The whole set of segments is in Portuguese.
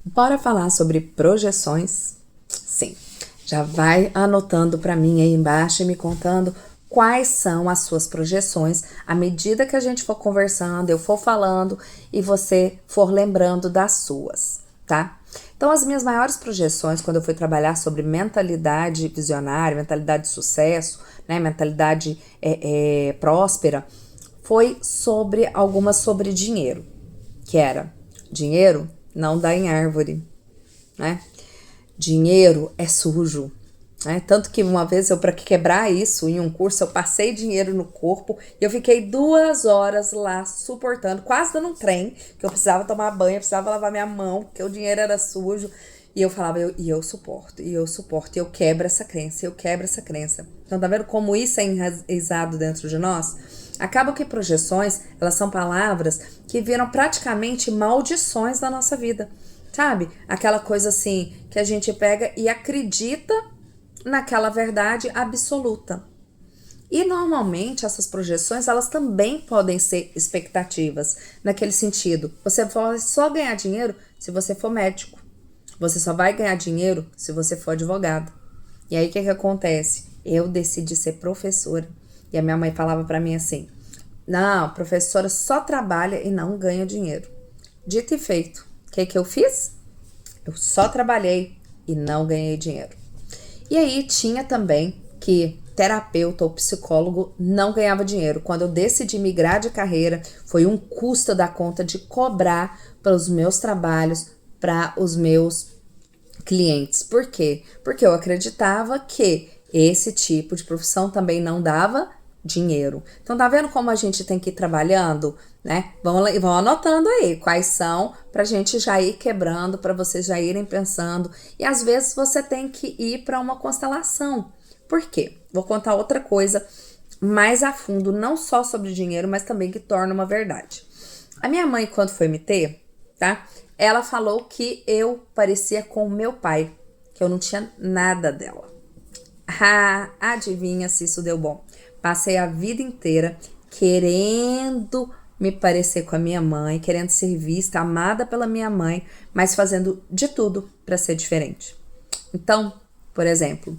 Bora falar sobre projeções? Sim. Já vai anotando para mim aí embaixo e me contando quais são as suas projeções à medida que a gente for conversando, eu for falando e você for lembrando das suas, tá? Então, as minhas maiores projeções, quando eu fui trabalhar sobre mentalidade visionária, mentalidade de sucesso, né, mentalidade próspera, foi sobre algumas sobre dinheiro, que era dinheiro não dá em árvore, né? Dinheiro é sujo, né? Tanto que uma vez eu, para quebrar isso em um curso, eu passei dinheiro no corpo e eu fiquei 2 horas lá suportando, quase dando um trem, que eu precisava tomar banho, eu precisava lavar minha mão, porque o dinheiro era sujo. E eu falava, eu suporto, e eu quebro essa crença, eu quebro essa crença. Então tá vendo como isso é enraizado dentro de nós? Acaba que projeções, elas são palavras que viram praticamente maldições na nossa vida. Sabe? Aquela coisa assim que a gente pega e acredita naquela verdade absoluta. E normalmente essas projeções, elas também podem ser expectativas, naquele sentido. Você vai só ganhar dinheiro se você for médico. Você só vai ganhar dinheiro se você for advogado. E aí o que acontece? Eu decidi ser professora. E a minha mãe falava pra mim assim: não, professora só trabalha e não ganha dinheiro. Dito e feito. O que eu fiz? Eu só trabalhei e não ganhei dinheiro. E aí tinha também que terapeuta ou psicólogo não ganhava dinheiro. Quando eu decidi migrar de carreira, foi um custo da conta de cobrar pelos meus trabalhos para os meus clientes. Por quê? Porque eu acreditava que esse tipo de profissão também não dava dinheiro. Então tá vendo como a gente tem que ir trabalhando, né? Vão anotando aí quais são pra gente já ir quebrando, para vocês já irem pensando. E às vezes você tem que ir para uma constelação. Por quê? Vou contar outra coisa mais a fundo, não só sobre dinheiro, mas também que torna uma verdade. A minha mãe, quando foi me ter, tá? Ela falou que eu parecia com o meu pai, que eu não tinha nada dela. Ah, adivinha se isso deu bom. Passei a vida inteira querendo me parecer com a minha mãe, querendo ser vista, amada pela minha mãe, mas fazendo de tudo para ser diferente. Então, por exemplo,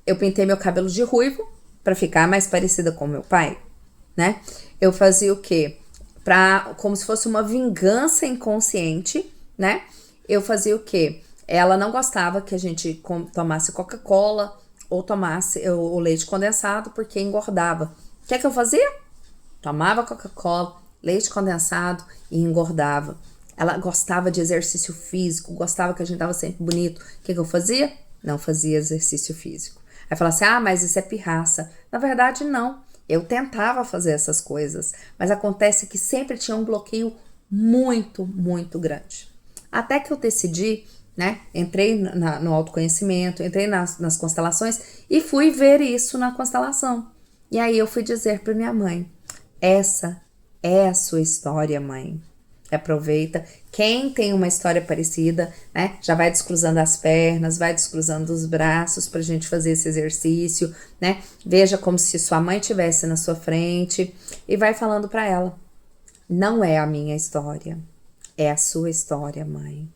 eu pintei meu cabelo de ruivo para ficar mais parecida com meu pai, né? Eu fazia o quê? Como se fosse uma vingança inconsciente, né? Eu fazia o quê? Ela não gostava que a gente tomasse Coca-Cola ou tomasse o leite condensado porque engordava. O que é que eu fazia? Tomava Coca-Cola, leite condensado e engordava. Ela gostava de exercício físico, gostava que a gente tava sempre bonito. O que eu fazia? Não fazia exercício físico. Aí falava assim, mas isso é pirraça. Na verdade, não. Eu tentava fazer essas coisas, mas acontece que sempre tinha um bloqueio muito, muito grande. Até que eu decidi, né? Entrei no autoconhecimento, entrei nas constelações e fui ver isso na constelação. E aí eu fui dizer para minha mãe: essa é a sua história, mãe. Aproveita. Quem tem uma história parecida, né? Já vai descruzando as pernas, vai descruzando os braços pra gente fazer esse exercício, né? Veja como se sua mãe estivesse na sua frente e vai falando pra ela: não é a minha história, é a sua história, mãe.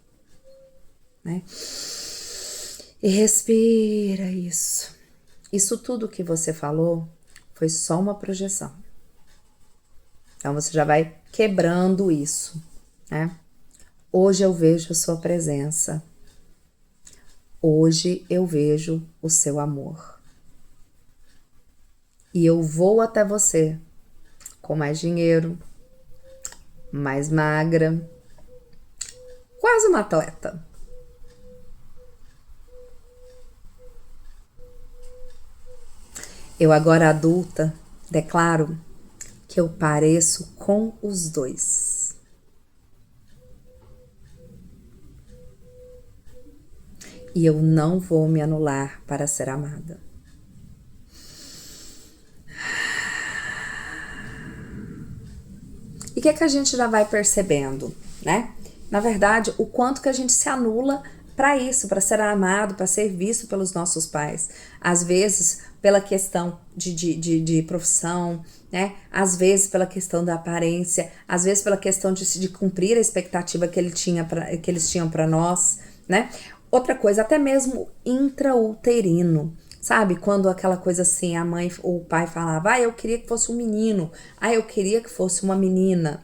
Né? E respira isso. Isso tudo que você falou foi só uma projeção. Então você já vai quebrando isso, né? Hoje eu vejo a sua presença. Hoje eu vejo o seu amor. E eu vou até você com mais dinheiro, mais magra, quase uma atleta. Eu agora adulta declaro que eu pareço com os dois. E eu não vou me anular para ser amada. E o que a gente já vai percebendo, né? Na verdade, o quanto que a gente se anula para isso, para ser amado, para ser visto pelos nossos pais. Às vezes, pela questão de profissão, né? Às vezes pela questão da aparência, às vezes pela questão de cumprir a expectativa que eles tinham para nós, né? Outra coisa, até mesmo intrauterino, sabe? Quando aquela coisa assim, a mãe ou o pai falava, eu queria que fosse um menino, eu queria que fosse uma menina,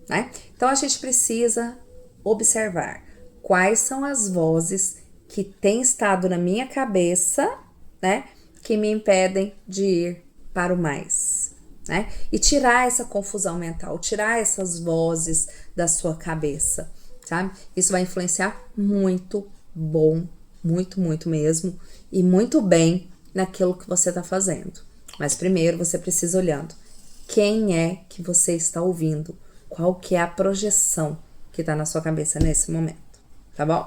né? Então a gente precisa observar quais são as vozes que têm estado na minha cabeça, né? Que me impedem de ir para o mais, né? E tirar essa confusão mental, tirar essas vozes da sua cabeça, sabe? Isso vai influenciar muito muito mesmo, e muito bem naquilo que você tá fazendo. Mas primeiro você precisa olhando quem é que você está ouvindo, qual que é a projeção que tá na sua cabeça nesse momento, tá bom?